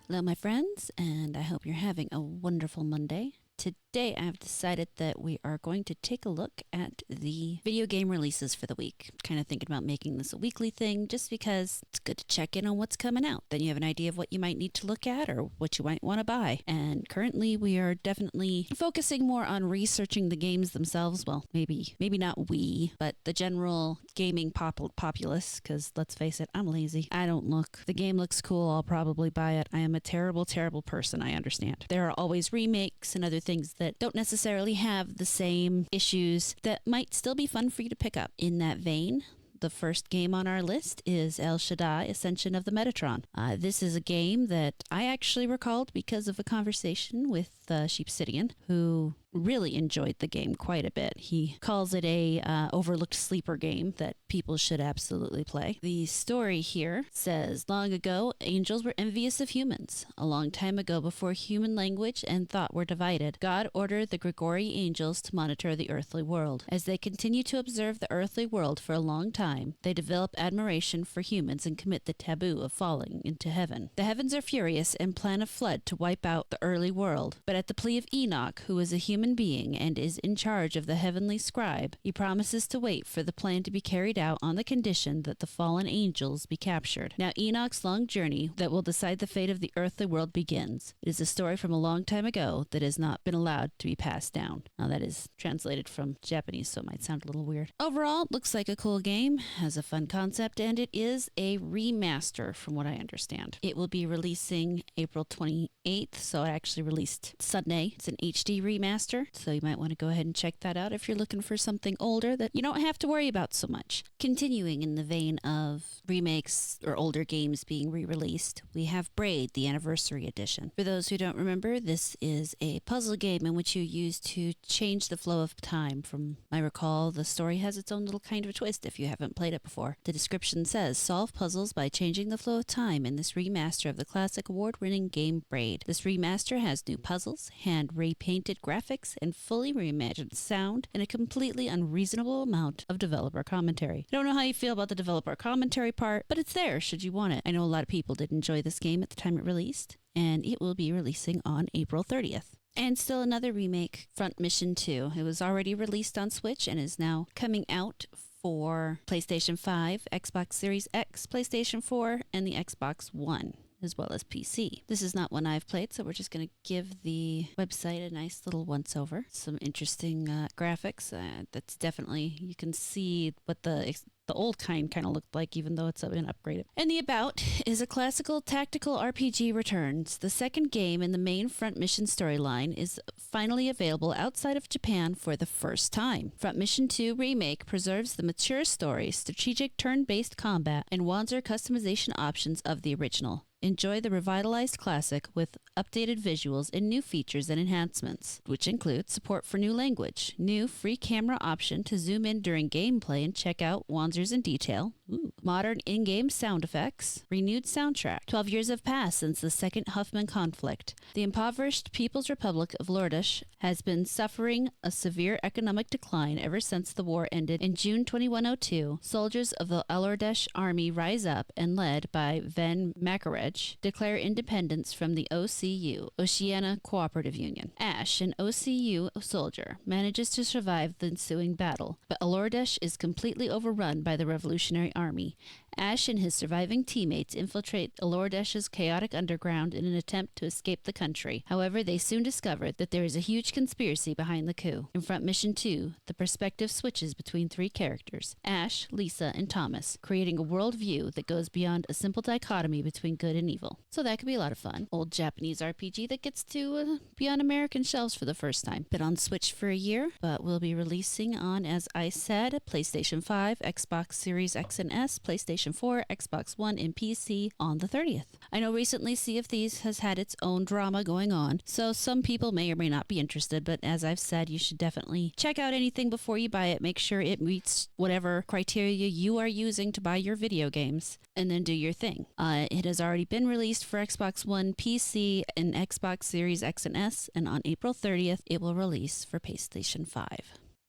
Hello, my friends, and I hope you're having a wonderful Monday. Today, I've decided that we are going to take a look at the video game releases for the week. Kind of thinking about making this a weekly thing just because it's good to check in on what's coming out. Then you have an idea of what you might need to look at or what you might want to buy. And currently, we are definitely focusing more on researching the games themselves. Well, maybe not we, but the general gaming populace, because let's face it, I'm lazy. I don't look. The game looks cool, I'll probably buy it. I am a terrible, terrible person, I understand. There are always remakes and other things that don't necessarily have the same issues that might still be fun for you to pick up. In that vein, the first game on our list is El Shaddai Ascension of the Metatron. This is a game that I actually recalled because of a conversation with Sheepsidian, who really enjoyed the game quite a bit. He calls it a overlooked sleeper game that people should absolutely play. The story here says, long ago, angels were envious of humans. A long time ago, before human language and thought were divided, God ordered the Grigori angels to monitor the earthly world. As they continue to observe the earthly world for a long time, they develop admiration for humans and commit the taboo of falling into heaven. The heavens are furious and plan a flood to wipe out the early world, but at the plea of Enoch, who is a human being and is in charge of the heavenly scribe, he promises to wait for the plan to be carried out on the condition that the fallen angels be captured. Now Enoch's long journey that will decide the fate of the earthly world begins. It is a story from a long time ago that has not been allowed to be passed down. Now that is translated from Japanese, so it might sound a little weird. Overall, looks like a cool game, has a fun concept, and it is a remaster from what I understand. It will be releasing April 28th, so it actually released Sunday. It's an HD remaster, so you might want to go ahead and check that out if you're looking for something older that you don't have to worry about so much. Continuing in the vein of remakes or older games being re-released, we have Braid, the Anniversary Edition. For those who don't remember, this is a puzzle game in which you use to change the flow of time. From my recall, the story has its own little kind of a twist if you haven't played it before. The description says, solve puzzles by changing the flow of time in this remaster of the classic award-winning game Braid. This remaster has new puzzles, hand repainted graphics, and fully reimagined sound, and a completely unreasonable amount of developer commentary. I don't know how you feel about the developer commentary part, but it's there should you want it. I know a lot of people did enjoy this game at the time it released, and it will be releasing on April 30th. And still another remake, Front Mission 2. It was already released on Switch and is now coming out for PlayStation 5, Xbox Series X, PlayStation 4, and the Xbox One, as well as PC. This is not one I've played, so we're just going to give the website a nice little once-over. Some interesting graphics. That's definitely, you can see what the old kind of looked like, even though it's been upgraded. And the About is a classical tactical RPG returns. The second game in the main Front Mission storyline is finally available outside of Japan for the first time. Front Mission 2 Remake preserves the mature story, strategic turn-based combat, and Wanzer customization options of the original. Enjoy the revitalized classic with updated visuals and new features and enhancements, which include support for new language, new free camera option to zoom in during gameplay and check out Wanzers in detail, modern in-game sound effects, renewed soundtrack. 12 years have passed since the Second Huffman conflict. The impoverished People's Republic of Lordash has been suffering a severe economic decline ever since the war ended in June 2102. Soldiers of the Lordash army rise up and, led by Ven Makarej, declare independence from the OCU, Oceania Cooperative Union. Ash, an OCU soldier, manages to survive the ensuing battle, but Alordesh is completely overrun by the Revolutionary Army. Ash and his surviving teammates infiltrate Alordesh's chaotic underground in an attempt to escape the country. However, they soon discover that there is a huge conspiracy behind the coup. In Front Mission 2, the perspective switches between three characters, Ash, Lisa, and Thomas, creating a world view that goes beyond a simple dichotomy between good and evil. So that could be a lot of fun. Old Japanese RPG that gets to be on American shelves for the first time. Been on Switch for a year, but will be releasing on, as I said, PlayStation 5, Xbox Series X and S, PlayStation 4, Xbox One, and PC on the 30th. I know recently Sea of Thieves has had its own drama going on, so some people may or may not be interested, but as I've said, you should definitely check out anything before you buy it. Make sure it meets whatever criteria you are using to buy your video games, and then do your thing. It has already been released for Xbox One, PC, and Xbox Series X and S, and on April 30th, it will release for PlayStation 5.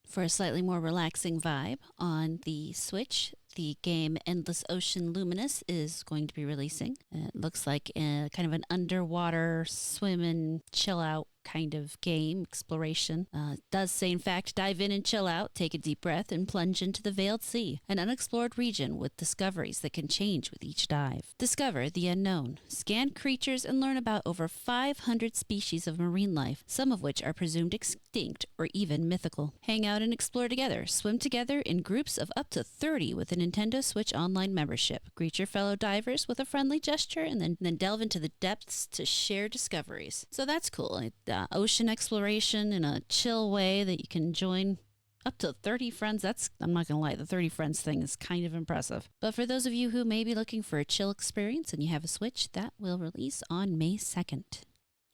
For a slightly more relaxing vibe on the Switch, the game Endless Ocean Luminous is going to be releasing. It looks like a, kind of an underwater swim and chill out kind of game, exploration. Does say, in fact, dive in and chill out, take a deep breath, and plunge into the veiled sea, an unexplored region with discoveries that can change with each dive. Discover the unknown. Scan creatures and learn about over 500 species of marine life, some of which are presumed extinct or even mythical. Hang out and explore together. Swim together in groups of up to 30 with a Nintendo Switch Online membership. Greet your fellow divers with a friendly gesture and then delve into the depths to share discoveries. So that's cool. Ocean exploration in a chill way that you can join up to 30 friends. I'm not going to lie, the 30 friends thing is kind of impressive. But for those of you who may be looking for a chill experience and you have a Switch, that will release on May 2nd.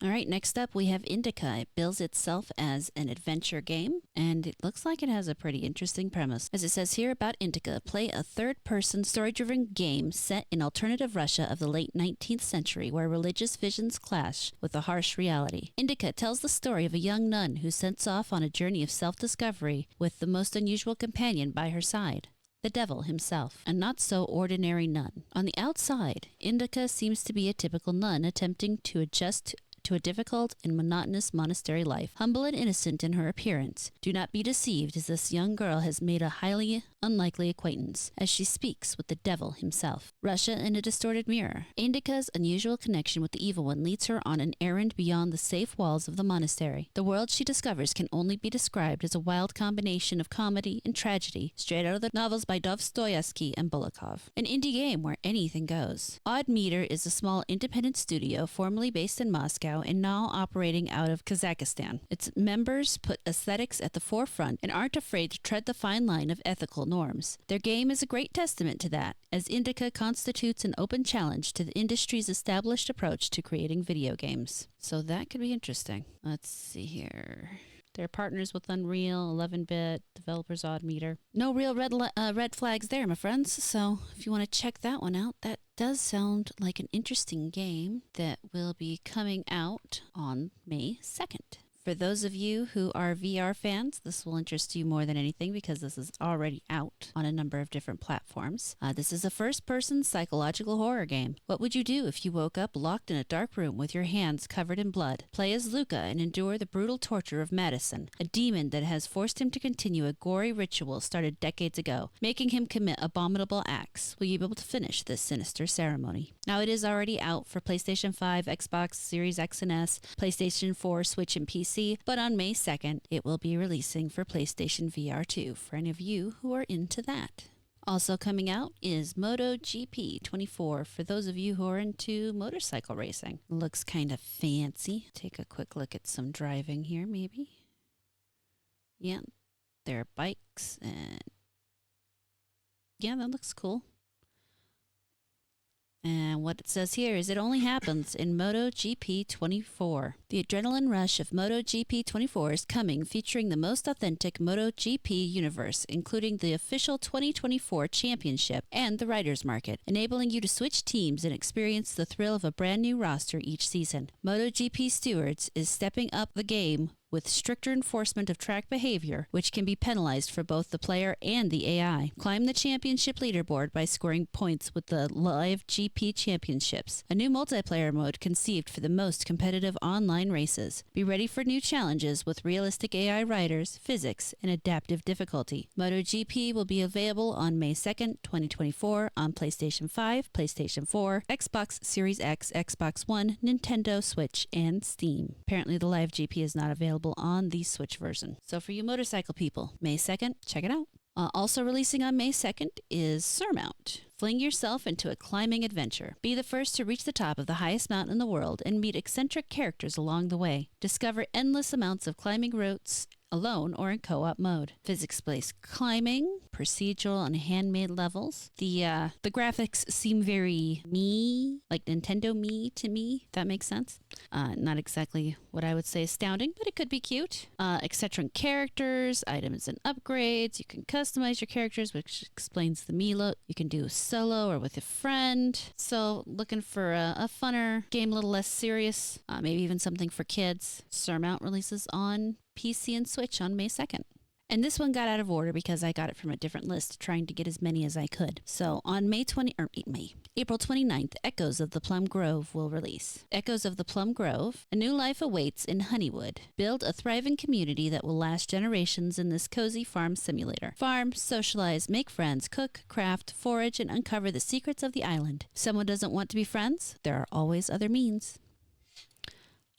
All right, next up we have Indica. It bills itself as an adventure game, and it looks like it has a pretty interesting premise. As it says here about Indica, play a third-person, story-driven game set in alternative Russia of the late 19th century where religious visions clash with a harsh reality. Indica tells the story of a young nun who sets off on a journey of self-discovery with the most unusual companion by her side. The devil himself, a not-so-ordinary nun. On the outside, Indica seems to be a typical nun attempting to adjust to a difficult and monotonous monastery life. Humble and innocent in her appearance, do not be deceived as this young girl has made a highly unlikely acquaintance as she speaks with the devil himself. Russia in a distorted mirror. Indica's unusual connection with the evil one leads her on an errand beyond the safe walls of the monastery. The world she discovers can only be described as a wild combination of comedy and tragedy, straight out of the novels by Dostoevsky and Bulgakov. An indie game where anything goes. Odd Meter is a small independent studio formerly based in Moscow and now operating out of Kazakhstan. Its members put aesthetics at the forefront and aren't afraid to tread the fine line of ethical norms. Their game is a great testament to that, as Indica constitutes an open challenge to the industry's established approach to creating video games. So that could be interesting. Let's see here. They're partners with Unreal, 11-bit, developers Odd Meter. No real red flags there, my friends. So if you want to check that one out, that does sound like an interesting game that will be coming out on May 2nd. For those of you who are VR fans, this will interest you more than anything because this is already out on a number of different platforms. This is a first-person psychological horror game. What would you do if you woke up locked in a dark room with your hands covered in blood? Play as Luca and endure the brutal torture of Madison, a demon that has forced him to continue a gory ritual started decades ago, making him commit abominable acts. Will you be able to finish this sinister ceremony? Now, it is already out for PlayStation 5, Xbox Series X and S, PlayStation 4, Switch, and PC. But on May 2nd, it will be releasing for PlayStation VR 2 for any of you who are into that. Also coming out is MotoGP 24 for those of you who are into motorcycle racing. Looks kind of fancy. Take a quick look at some driving here, maybe. Yeah, there are bikes and yeah, that looks cool. And what it says here is it only happens in MotoGP 24. The adrenaline rush of MotoGP 24 is coming, featuring the most authentic MotoGP universe, including the official 2024 championship and the riders market, enabling you to switch teams and experience the thrill of a brand new roster each season. MotoGP Stewards is stepping up the game with stricter enforcement of track behavior, which can be penalized for both the player and the AI. Climb the championship leaderboard by scoring points with the Live GP Championships, a new multiplayer mode conceived for the most competitive online races. Be ready for new challenges with realistic AI riders, physics, and adaptive difficulty. MotoGP will be available on May 2nd, 2024 on PlayStation 5, PlayStation 4, Xbox Series X, Xbox One, Nintendo Switch, and Steam. Apparently the Live GP is not available on the Switch version. So for you motorcycle people, May 2nd, check it out. Also releasing on May 2nd is Surmount. Fling yourself into a climbing adventure. Be the first to reach the top of the highest mountain in the world and meet eccentric characters along the way. Discover endless amounts of climbing routes alone or in co-op mode. Physics-based climbing, procedural and handmade levels. The graphics seem very Mii, like Nintendo Mii to me, if that makes sense. Not exactly what I would say astounding, but it could be cute. Eccentric characters, items and upgrades. You can customize your characters, which explains the Mii look. You can do solo or with a friend. So looking for a funner game, a little less serious, maybe even something for kids. Surmount releases on PC and Switch on May 2nd. And this one got out of order because I got it from a different list, trying to get as many as I could. So on April 29th, Echoes of the Plum Grove will release. Echoes of the Plum Grove, a new life awaits in Honeywood. Build a thriving community that will last generations in this cozy farm simulator. Farm, socialize, make friends, cook, craft, forage, and uncover the secrets of the island. If someone doesn't want to be friends, there are always other means.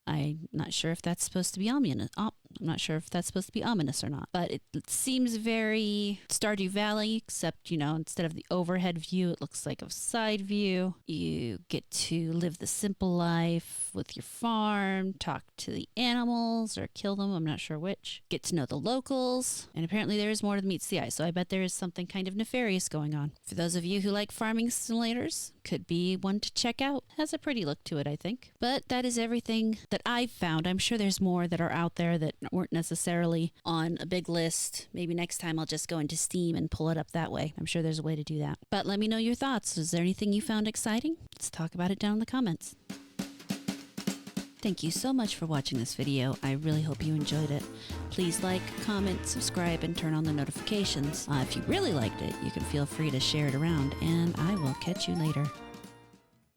I'm not sure if that's supposed to be ominous. I'm not sure if that's supposed to be ominous or not, but it seems very Stardew Valley, except, instead of the overhead view, it looks like a side view. You get to live the simple life with your farm, talk to the animals or kill them. I'm not sure which. Get to know the locals. And apparently there is more than meets the eye. So I bet there is something kind of nefarious going on. For those of you who like farming simulators, could be one to check out. Has a pretty look to it, I think. But that is everything that I've found. I'm sure there's more that are out there that weren't necessarily on a big list. Maybe next time I'll just go into Steam and pull it up that way. I'm sure there's a way to do that. But let me know your thoughts. Is there anything you found exciting? Let's talk about it down in the comments. Thank you so much for watching this video. I really hope you enjoyed it. Please like, comment, subscribe, and turn on the notifications. If you really liked it, you can feel free to share it around, and I will catch you later.